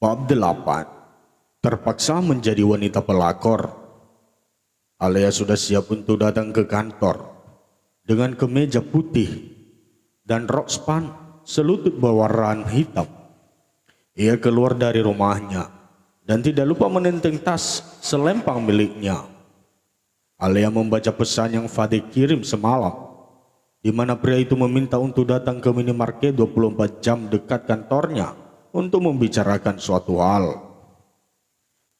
Bab 8. Terpaksa menjadi wanita pelakor. Alea sudah siap untuk datang ke kantor dengan kemeja putih dan rok span selutut berwarna hitam. Ia keluar dari rumahnya dan tidak lupa menenteng tas selempang miliknya. Alea membaca pesan yang Fade kirim semalam, di mana pria itu meminta untuk datang ke minimarket 24 jam dekat kantornya untuk membicarakan suatu hal.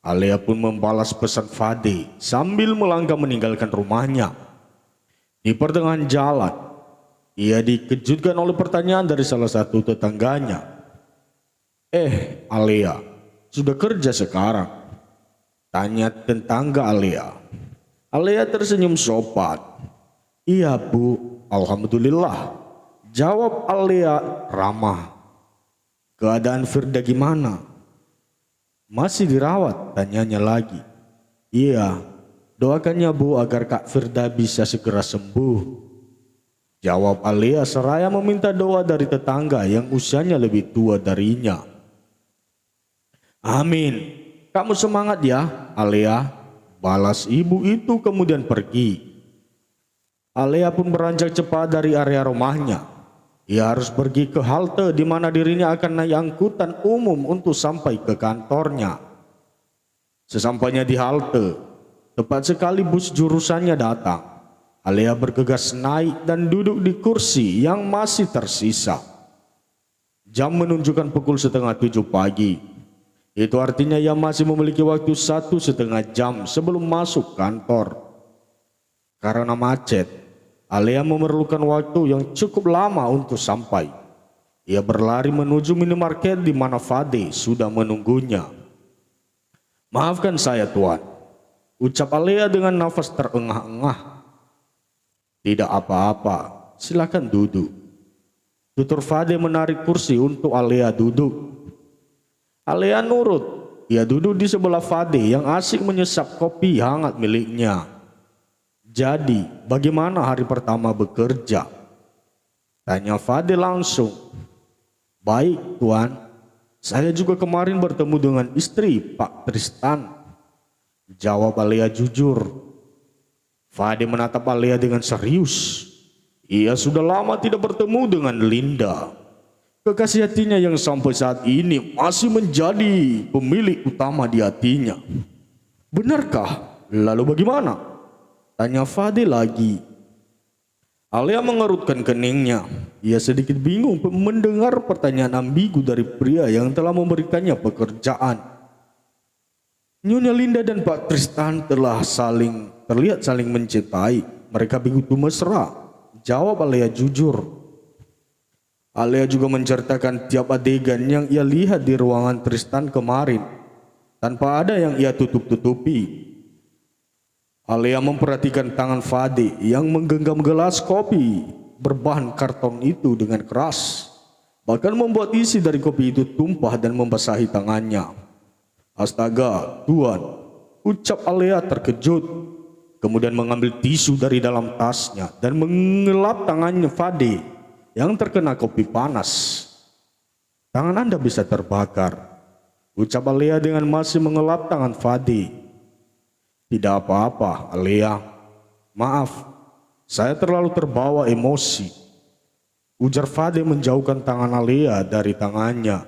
Alea pun membalas pesan Fade sambil melangkah meninggalkan rumahnya. Di pertengahan jalan, ia dikejutkan oleh pertanyaan dari salah satu tetangganya. Alea, sudah kerja sekarang?" tanya tetangga Alea. Alea tersenyum sopan. "Iya Bu, alhamdulillah," jawab Alea ramah. "Keadaan Firda gimana?" "Masih dirawat?" tanyanya lagi. "Iya, doakannya Bu agar Kak Firda bisa segera sembuh," jawab Alea seraya meminta doa dari tetangga yang usianya lebih tua darinya. "Amin, kamu semangat ya Alea," balas ibu itu kemudian pergi. Alea pun beranjak cepat dari area rumahnya. Ia harus pergi ke halte di mana dirinya akan naik angkutan umum untuk sampai ke kantornya. Sesampainya di halte, tepat sekali bus jurusannya datang. Alea bergegas naik dan duduk di kursi yang masih tersisa. Jam menunjukkan pukul 6:30 pagi. Itu artinya ia masih memiliki waktu 1,5 jam sebelum masuk kantor. Karena macet, Alea memerlukan waktu yang cukup lama untuk sampai. Ia berlari menuju minimarket di mana Fade sudah menunggunya. "Maafkan saya Tuan," ucap Alea dengan nafas terengah-engah. "Tidak apa-apa, silakan duduk." Tutur Fade menarik kursi untuk Alea duduk. Alea nurut. Ia duduk di sebelah Fade yang asik menyesap kopi hangat miliknya. "Jadi, bagaimana hari pertama bekerja?" tanya Fade langsung. "Baik Tuan, saya juga kemarin bertemu dengan istri Pak Tristan," jawab Alea jujur. Fade menatap Alea dengan serius. Ia sudah lama tidak bertemu dengan Linda, kekasih hatinya yang sampai saat ini masih menjadi pemilik utama di hatinya. "Benarkah? Lalu bagaimana?" tanya Fade lagi. Alea mengerutkan keningnya. Ia sedikit bingung mendengar pertanyaan ambigu dari pria yang telah memberikannya pekerjaan. Nyonya Linda dan Pak Tristan telah terlihat saling mencintai. Mereka begitu mesra, jawab Alea jujur. Alea juga menceritakan tiap adegan yang ia lihat di ruangan Tristan kemarin, tanpa ada yang ia tutup-tutupi. Alea memperhatikan tangan Fade yang menggenggam gelas kopi berbahan karton itu dengan keras, bahkan membuat isi dari kopi itu tumpah dan membasahi tangannya. "Astaga, Tuan," ucap Alea terkejut, kemudian mengambil tisu dari dalam tasnya dan mengelap tangannya Fade yang terkena kopi panas. "Tangan Anda bisa terbakar," ucap Alea dengan masih mengelap tangan Fade. "Tidak apa-apa Alea, maaf, saya terlalu terbawa emosi," ujar Fade menjauhkan tangan Alea dari tangannya.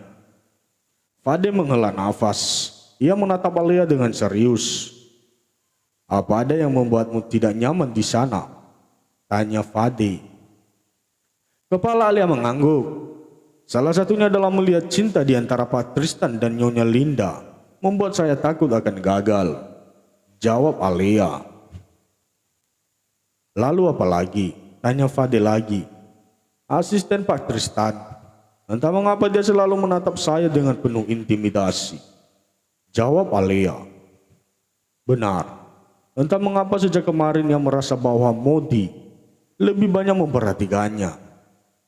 Fade menghela nafas. Ia menatap Alea dengan serius. "Apa ada yang membuatmu tidak nyaman di sana?" tanya Fade. Kepala Alea mengangguk. "Salah satunya adalah melihat cinta di antara Pak Tristan dan Nyonya Linda membuat saya takut akan gagal," jawab Alea. "Lalu apa lagi?" tanya Fade lagi. "Asisten Pak Tristan. Entah mengapa dia selalu menatap saya dengan penuh intimidasi," jawab Alea. "Benar. Entah mengapa sejak kemarin ia merasa bahwa Modi lebih banyak memperhatikannya.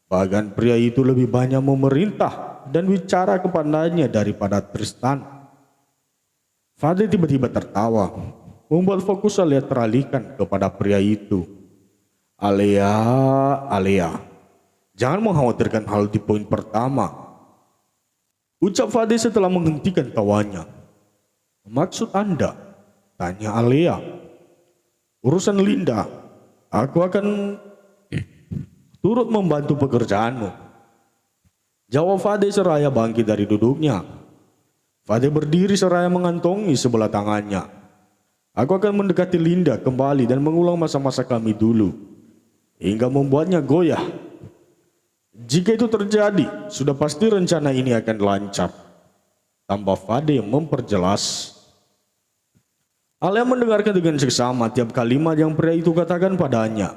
Bahkan pria itu lebih banyak memerintah dan bicara kepadanya daripada Tristan." Fade tiba-tiba tertawa, membuat fokus Alea teralihkan kepada pria itu. Alea, jangan mengkhawatirkan hal di poin pertama," ucap Fade setelah menghentikan tawanya. Maksud Anda? Tanya Alea. Urusan Linda, aku akan turut membantu pekerjaanmu, jawab Fade seraya bangkit dari duduknya. Fade berdiri seraya mengantongi sebelah tangannya. Aku akan mendekati Linda kembali dan mengulang masa-masa kami dulu, hingga membuatnya goyah. Jika itu terjadi, sudah pasti rencana ini akan lancar, tambah Fade memperjelas. Alea mendengarkan dengan seksama tiap kalimat yang pria itu katakan padanya.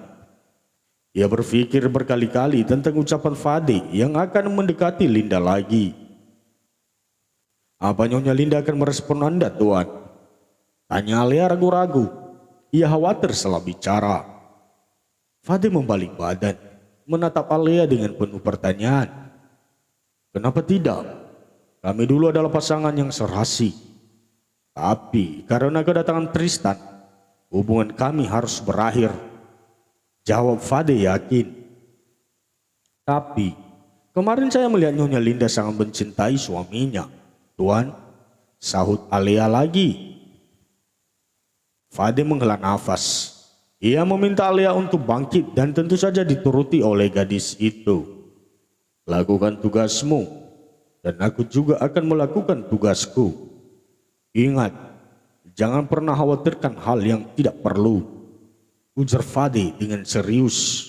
Ia berpikir berkali-kali tentang ucapan Fade yang akan mendekati Linda lagi. Apa Nyonya Linda akan merespon Anda, Tuan? Tanya Alea ragu-ragu. Ia khawatir salah bicara. Fade membalik badan, menatap Alea dengan penuh pertanyaan. Kenapa tidak? Kami dulu adalah pasangan yang serasi. Tapi karena kedatangan Tristan, hubungan kami harus berakhir, jawab Fade yakin. Tapi kemarin saya melihat Nyonya Linda sangat mencintai suaminya, Tuan, sahut Alea lagi. Fade menghela nafas. Ia meminta Alea untuk bangkit dan tentu saja dituruti oleh gadis itu. Lakukan tugasmu dan aku juga akan melakukan tugasku. Ingat, jangan pernah khawatirkan hal yang tidak perlu, ujar Fade dengan serius.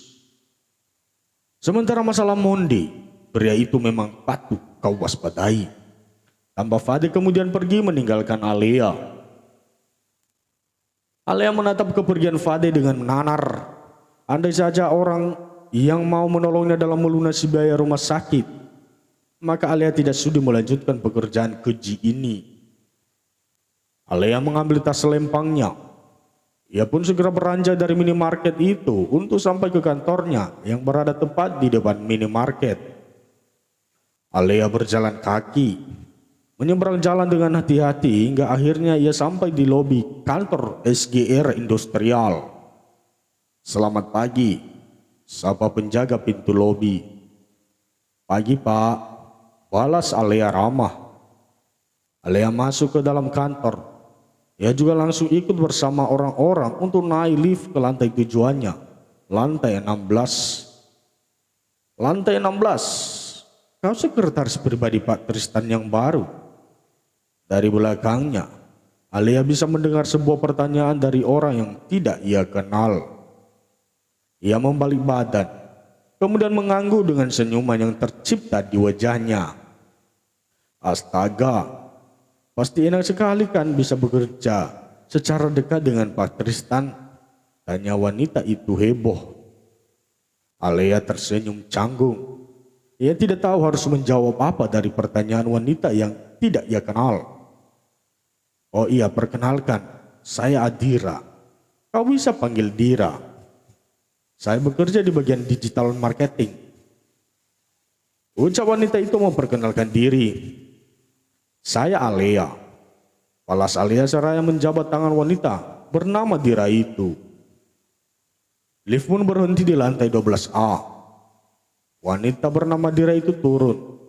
Sementara masalah Monde, pria itu memang patut kau waspadai. Tambah Fade kemudian pergi meninggalkan Alea. Alea menatap kepergian Fade dengan menanar. Andai saja orang yang mau menolongnya dalam melunasi biaya rumah sakit, maka Alea tidak sudi melanjutkan pekerjaan keji ini. Alea mengambil tas selempangnya. Ia pun segera beranjak dari minimarket itu untuk sampai ke kantornya yang berada tepat di depan minimarket. Alea berjalan kaki, menyeberang jalan dengan hati-hati hingga akhirnya ia sampai di lobi kantor SGR Industrial. Selamat pagi, sapa penjaga pintu lobi. Pagi Pak, balas Alea ramah. Alea masuk ke dalam kantor. Ia juga langsung ikut bersama orang-orang untuk naik lift ke lantai tujuannya, lantai 16. Lantai 16, kau sekretaris pribadi Pak Tristan yang baru? Dari belakangnya, Alea bisa mendengar sebuah pertanyaan dari orang yang tidak ia kenal. Ia membalik badan, kemudian mengangguk dengan senyuman yang tercipta di wajahnya. Astaga, pasti enak sekali kan bisa bekerja secara dekat dengan Pak Tristan, tanya wanita itu heboh. Alea tersenyum canggung. Ia tidak tahu harus menjawab apa dari pertanyaan wanita yang tidak ia kenal. Oh iya, perkenalkan, saya Adira. Kau bisa panggil Dira. Saya bekerja di bagian digital marketing, ucap wanita itu memperkenalkan diri. Saya Alea. Balas Alea seraya menjabat tangan wanita bernama Dira itu. Lift pun berhenti di lantai 12A. Wanita bernama Dira itu turun.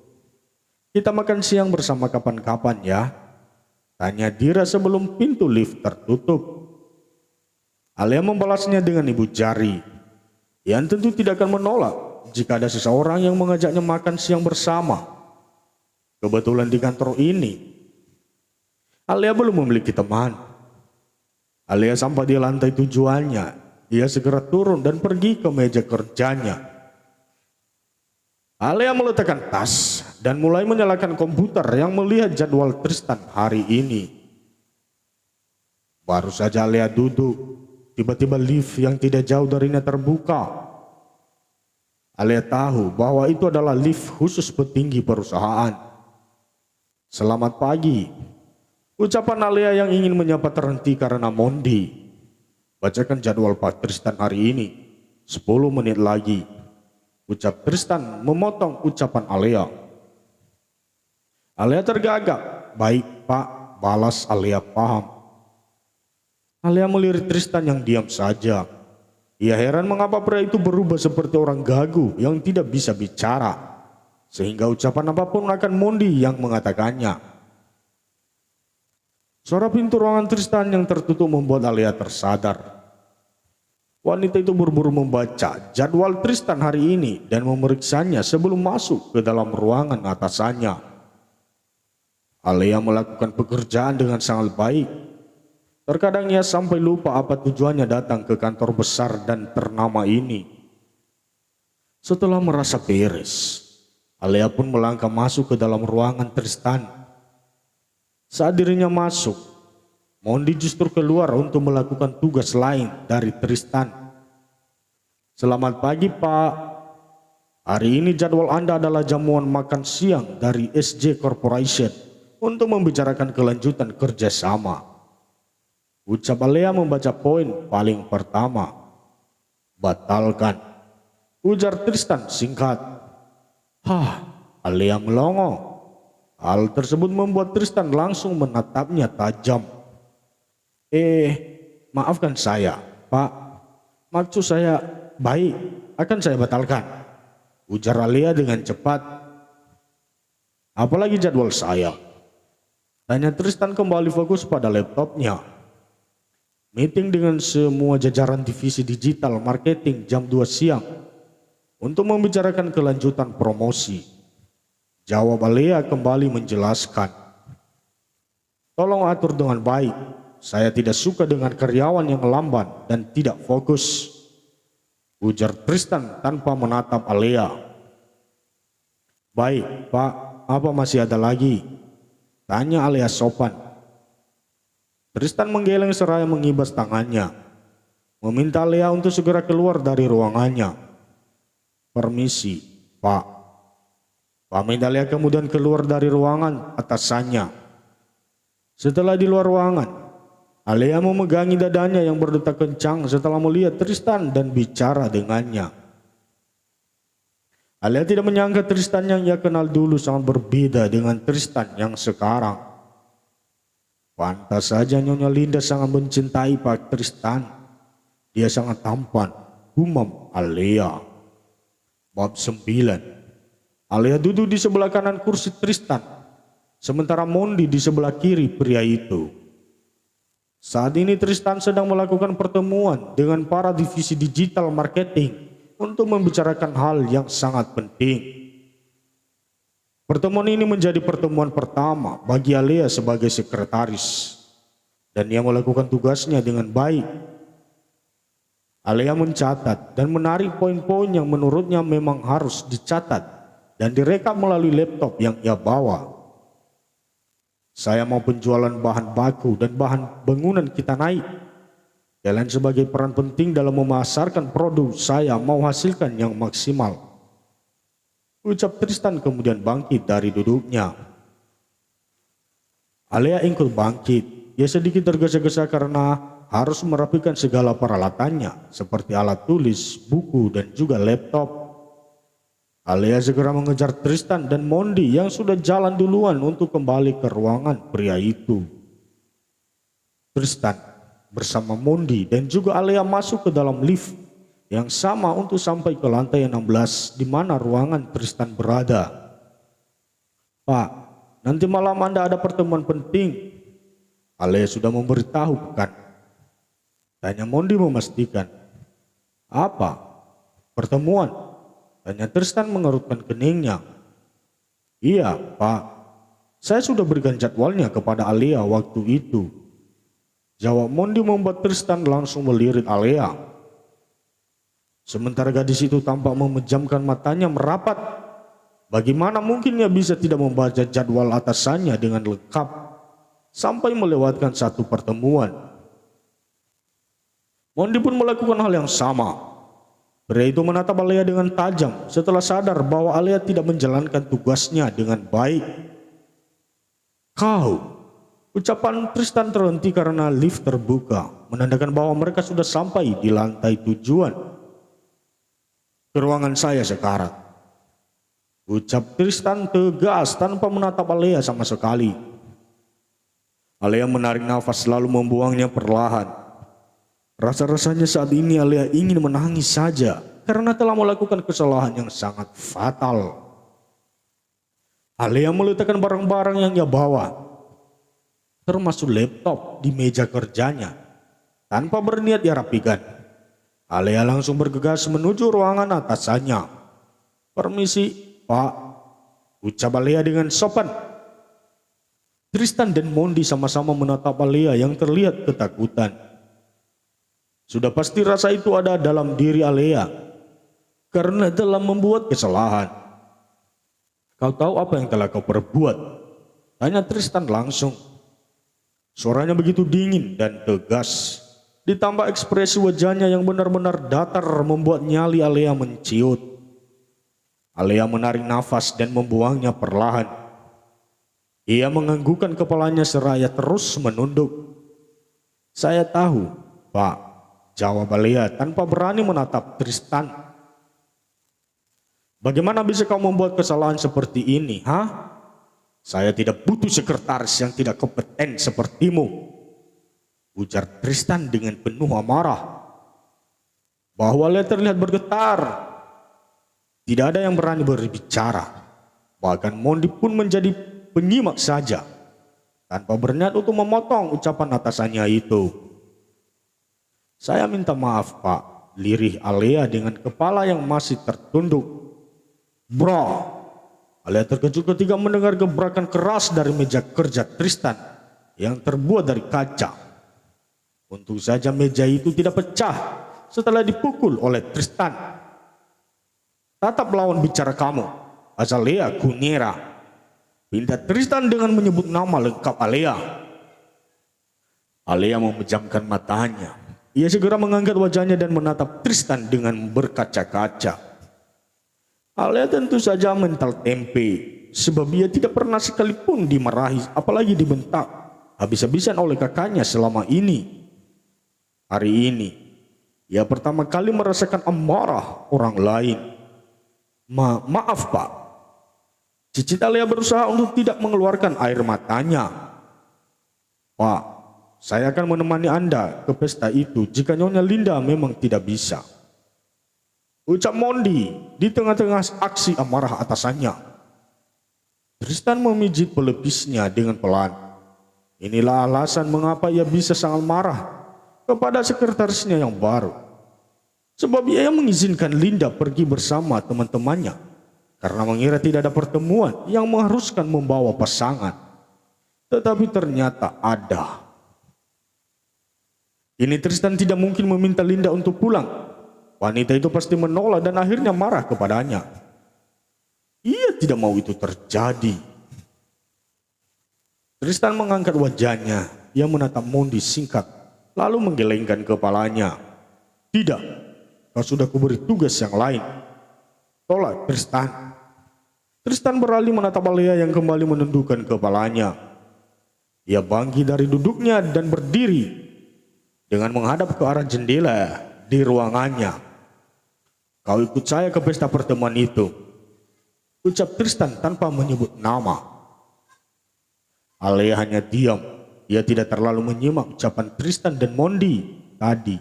Kita makan siang bersama kapan-kapan ya? Tanya Dira sebelum pintu lift tertutup. Alea membalasnya dengan ibu jari. Yang tentu tidak akan menolak jika ada seseorang yang mengajaknya makan siang bersama. Kebetulan di kantor ini, Alea belum memiliki teman. Alea sampai di lantai tujuannya. Ia segera turun dan pergi ke meja kerjanya. Alea meletakkan tas dan mulai menyalakan komputer yang melihat jadwal Tristan hari ini. Baru saja Alea duduk, tiba-tiba lift yang tidak jauh darinya terbuka. Alea tahu bahwa itu adalah lift khusus petinggi perusahaan. Selamat pagi, ucapan Alea yang ingin menyapa terhenti karena Mondi. Bacakan jadwal Pak Tristan hari ini, 10 menit lagi, ucap Tristan memotong ucapan Alea. Alea tergagap. Baik Pak, balas Alea paham. Alea melirik Tristan yang diam saja. Ia heran mengapa pria itu berubah seperti orang gagu yang tidak bisa bicara. sehingga ucapan apapun akan Mondi yang mengatakannya. Suara pintu ruangan Tristan yang tertutup membuat Alea tersadar. Wanita itu buru-buru membaca jadwal Tristan hari ini dan memeriksanya sebelum masuk ke dalam ruangan atasannya. Alea melakukan pekerjaan dengan sangat baik. Terkadang ia sampai lupa apa tujuannya datang ke kantor besar dan ternama ini. Setelah merasa beres, Alea pun melangkah masuk ke dalam ruangan Tristan. Saat dirinya masuk, Mondi justru keluar untuk melakukan tugas lain dari Tristan. "Selamat pagi, Pak. Hari ini jadwal Anda adalah jamuan makan siang dari SJ Corporation untuk membicarakan kelanjutan kerjasama," ucap Alea membaca poin paling pertama. "Batalkan," ujar Tristan singkat. Alea melongo. Hal tersebut membuat Tristan langsung menatapnya tajam. Maafkan saya, Pak. Maksud saya baik, akan saya batalkan," ujar Alea dengan cepat. "Apalagi jadwal saya?" tanya Tristan kembali fokus pada laptopnya. "Meeting dengan semua jajaran divisi digital marketing jam 2 siang untuk membicarakan kelanjutan promosi," jawab Alea kembali menjelaskan. "Tolong atur dengan baik. Saya tidak suka dengan karyawan yang lamban dan tidak fokus," ujar Tristan tanpa menatap Alea. "Baik, Pak. Apa masih ada lagi?" tanya Alea sopan. Tristan menggeleng seraya mengibas tangannya, meminta Alea untuk segera keluar dari ruangannya. "Permisi, Pak." Pamit Alea kemudian keluar dari ruangan atasannya. Setelah di luar ruangan, Alea memegangi dadanya yang berdetak kencang setelah melihat Tristan dan bicara dengannya. Alea tidak menyangka Tristan yang ia kenal dulu sangat berbeda dengan Tristan yang sekarang. Pantas saja Nyonya Linda sangat mencintai Pak Tristan. Dia sangat tampan, gumam Alea. Bab 9. Alea duduk di sebelah kanan kursi Tristan, sementara Mondi di sebelah kiri pria itu. Saat ini Tristan sedang melakukan pertemuan dengan para divisi digital marketing untuk membicarakan hal yang sangat penting. Pertemuan ini menjadi pertemuan pertama bagi Alea sebagai sekretaris, dan ia melakukan tugasnya dengan baik. Alea mencatat dan menarik poin-poin yang menurutnya memang harus dicatat dan direkam melalui laptop yang ia bawa. "Saya mau penjualan bahan baku dan bahan bangunan kita naik. Kalian sebagai peran penting dalam memasarkan produk saya mau hasilkan yang maksimal," ucap Tristan kemudian bangkit dari duduknya. Alea ikut bangkit. Ia sedikit tergesa-gesa karena harus merapikan segala peralatannya seperti alat tulis, buku dan juga laptop. Alea segera mengejar Tristan dan Mondi yang sudah jalan duluan untuk kembali ke ruangan pria itu. Tristan bersama Mondi dan juga Alea masuk ke dalam lift yang sama untuk sampai ke lantai 16 di mana ruangan Tristan berada. "Pak, nanti malam Anda ada pertemuan penting. Alea sudah memberitahu, bukan?" tanya Mondi memastikan. "Apa? Pertemuan?" tanya Tristan mengerutkan keningnya. "Iya, Pak. Saya sudah berikan jadwalnya kepada Alea waktu itu," jawab Mondi membuat Tristan langsung melirik Alea. Sementara gadis itu tampak memejamkan matanya merapat. Bagaimana mungkin ia bisa tidak membaca jadwal atasannya dengan lengkap sampai melewatkan satu pertemuan. Mondi pun melakukan hal yang sama. Pria itu menatap Alea dengan tajam setelah sadar bahwa Alea tidak menjalankan tugasnya dengan baik. "Kau," ucapan Tristan terhenti karena lift terbuka, menandakan bahwa mereka sudah sampai di lantai tujuan. "Ke ruangan saya sekarang," ucap Tristan tegas tanpa menatap Alea sama sekali. Alea menarik nafas lalu membuangnya perlahan. Rasa-rasanya saat ini Alea ingin menangis saja karena telah melakukan kesalahan yang sangat fatal. Alea meletakkan barang-barang yang ia bawa, termasuk laptop di meja kerjanya. Tanpa berniat ia rapikan, Alea langsung bergegas menuju ruangan atasannya. "Permisi, Pak," ucap Alea dengan sopan. Tristan dan Mondi sama-sama menatap Alea yang terlihat ketakutan. Sudah pasti rasa itu ada dalam diri Alea karena telah membuat kesalahan. "Kau tahu apa yang telah kau perbuat?" tanya Tristan langsung. Suaranya begitu dingin dan tegas, ditambah ekspresi wajahnya yang benar-benar datar membuat nyali Alea menciut. Alea menarik nafas dan membuangnya perlahan. Ia menganggukkan kepalanya seraya terus menunduk. "Saya tahu, Pak," jawab Alea tanpa berani menatap Tristan. "Bagaimana bisa kau membuat kesalahan seperti ini, ha? Saya tidak butuh sekretaris yang tidak kompeten sepertimu," ujar Tristan dengan penuh amarah. Bahwa Alea terlihat bergetar. Tidak ada yang berani berbicara. Bahkan Mondi pun menjadi penyimak saja, tanpa berniat untuk memotong ucapan atasannya itu. "Saya minta maaf, Pak," lirih Alea dengan kepala yang masih tertunduk. "Bro!" Alea terkejut ketika mendengar gebrakan keras dari meja kerja Tristan yang terbuat dari kaca. Untung saja meja itu tidak pecah setelah dipukul oleh Tristan. "Tatap lawan bicara kamu, Azalea Kuniera," pinta Tristan dengan menyebut nama lengkap Alea. Alea memejamkan matanya. Ia segera mengangkat wajahnya dan menatap Tristan dengan berkaca-kaca. Alea tentu saja mental tempe, sebab ia tidak pernah sekalipun dimarahi, apalagi dibentak habis-habisan oleh kakaknya selama ini. Hari ini, ia pertama kali merasakan amarah orang lain. Maaf, Pak." Cicit Alea berusaha untuk tidak mengeluarkan air matanya. "Pak, saya akan menemani Anda ke pesta itu jika Nyonya Linda memang tidak bisa," ucap Mondi di tengah-tengah aksi amarah atasannya. Tristan memijit pelepisnya dengan pelan. Inilah alasan mengapa ia bisa sangat marah kepada sekretarisnya yang baru. Sebab ia mengizinkan Linda pergi bersama teman-temannya karena mengira tidak ada pertemuan yang mengharuskan membawa pasangan. Tetapi ternyata ada. Kini Tristan tidak mungkin meminta Linda untuk pulang. Wanita itu pasti menolak dan akhirnya marah kepadanya. Ia tidak mau itu terjadi. Tristan mengangkat wajahnya. Ia menatap Mondi singkat, lalu menggelengkan kepalanya. "Tidak. Kau sudah kuberi tugas yang lain," tolak Tristan. Tristan beralih menatap Alea yang kembali menundukkan kepalanya. Ia bangkit dari duduknya dan berdiri dengan menghadap ke arah jendela di ruangannya. "Kau ikut saya ke pesta pertemuan itu," ucap Tristan tanpa menyebut nama. Alea hanya diam. Ia tidak terlalu menyimak ucapan Tristan dan Mondi tadi,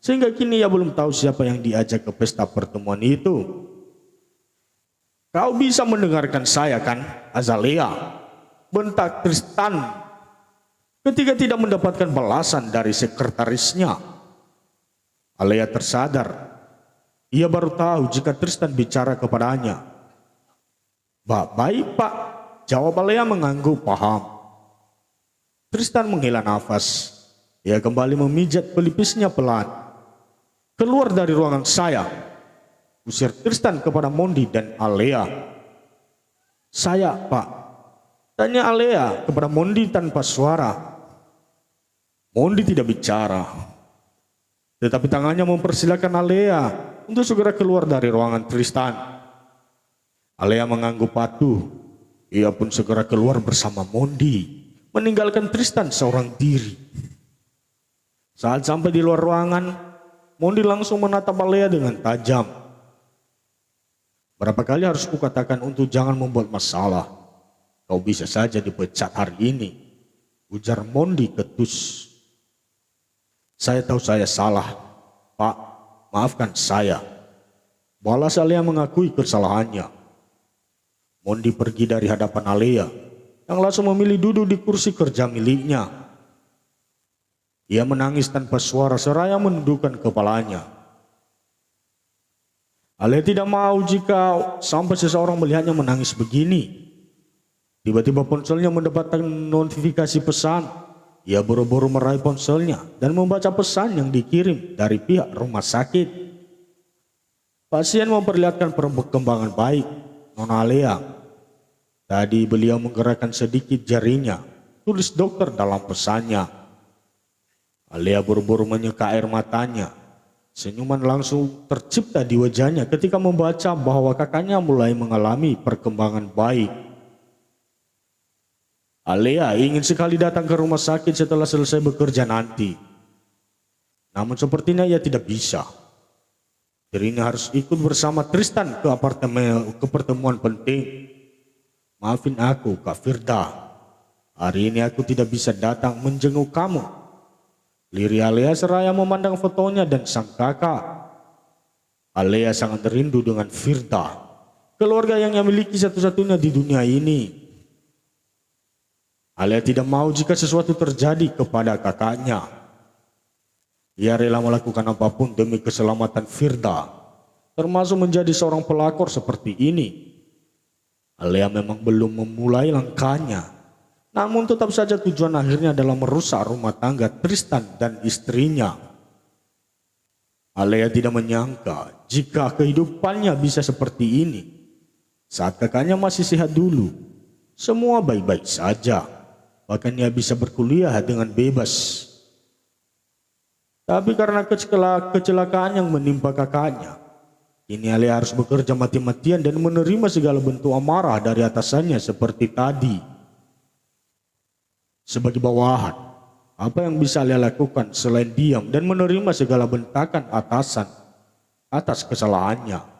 sehingga kini ia belum tahu siapa yang diajak ke pesta pertemuan itu. "Kau bisa mendengarkan saya kan, Azalea?" bentak Tristan ketika tidak mendapatkan balasan dari sekretarisnya. Alea tersadar. Ia baru tahu jika Tristan bicara kepadanya. Baik, Pak," jawab Alea mengangguk paham. Tristan menghela nafas. Ia kembali memijat pelipisnya pelan. "Keluar dari ruangan saya," usir Tristan kepada Mondi dan Alea. "Saya, Pak," tanya Alea kepada Mondi tanpa suara. Mondi tidak bicara, tetapi tangannya mempersilahkan Alea untuk segera keluar dari ruangan Tristan. Alea mengangguk patuh. Ia pun segera keluar bersama Mondi, meninggalkan Tristan seorang diri. Saat sampai di luar ruangan, Mondi langsung menatap Alea dengan tajam. "Berapa kali harus kukatakan untuk jangan membuat masalah? Kau bisa saja dipecat hari ini," ujar Mondi ketus. "Saya tahu saya salah, Pak. Maafkan saya," balas Alea mengakui kesalahannya. Mondi pergi dari hadapan Alea, yang langsung memilih duduk di kursi kerja miliknya. Ia menangis tanpa suara seraya menundukkan kepalanya. Alea tidak mau jika sampai seseorang melihatnya menangis begini. Tiba-tiba ponselnya mendapatkan notifikasi pesan. Ia buru-buru meraih ponselnya dan membaca pesan yang dikirim dari pihak rumah sakit. Pasien memperlihatkan perkembangan baik, Nona Alea. Tadi beliau menggerakkan sedikit jarinya, tulis dokter dalam pesannya. Alea buru-buru menyeka air matanya. Senyuman langsung tercipta di wajahnya ketika membaca bahwa kakaknya mulai mengalami perkembangan baik. Alea ingin sekali datang ke rumah sakit setelah selesai bekerja nanti. Namun sepertinya ia tidak bisa. Dirinya harus ikut bersama Tristan ke pertemuan penting. Maafin aku, Kak Firda. Hari ini aku tidak bisa datang menjenguk kamu. Liri Alea seraya memandang fotonya dan sang kakak. Alea sangat rindu dengan Firda, keluarga yang ia miliki satu-satunya di dunia ini. Alea tidak mau jika sesuatu terjadi kepada kakaknya. Ia rela melakukan apapun demi keselamatan Firda, termasuk menjadi seorang pelakor seperti ini. Alea memang belum memulai langkahnya, namun tetap saja tujuan akhirnya adalah merusak rumah tangga Tristan dan istrinya. Alea tidak menyangka jika kehidupannya bisa seperti ini. Saat kakaknya masih sehat dulu, semua baik-baik saja. Bahkan ia bisa berkuliah dengan bebas. Tapi karena kecelakaan yang menimpa kakaknya, kini Alea harus bekerja mati-matian dan menerima segala bentuk amarah dari atasannya seperti tadi. Sebagai bawahan, apa yang bisa Alea lakukan selain diam dan menerima segala bentakan atasan atas kesalahannya?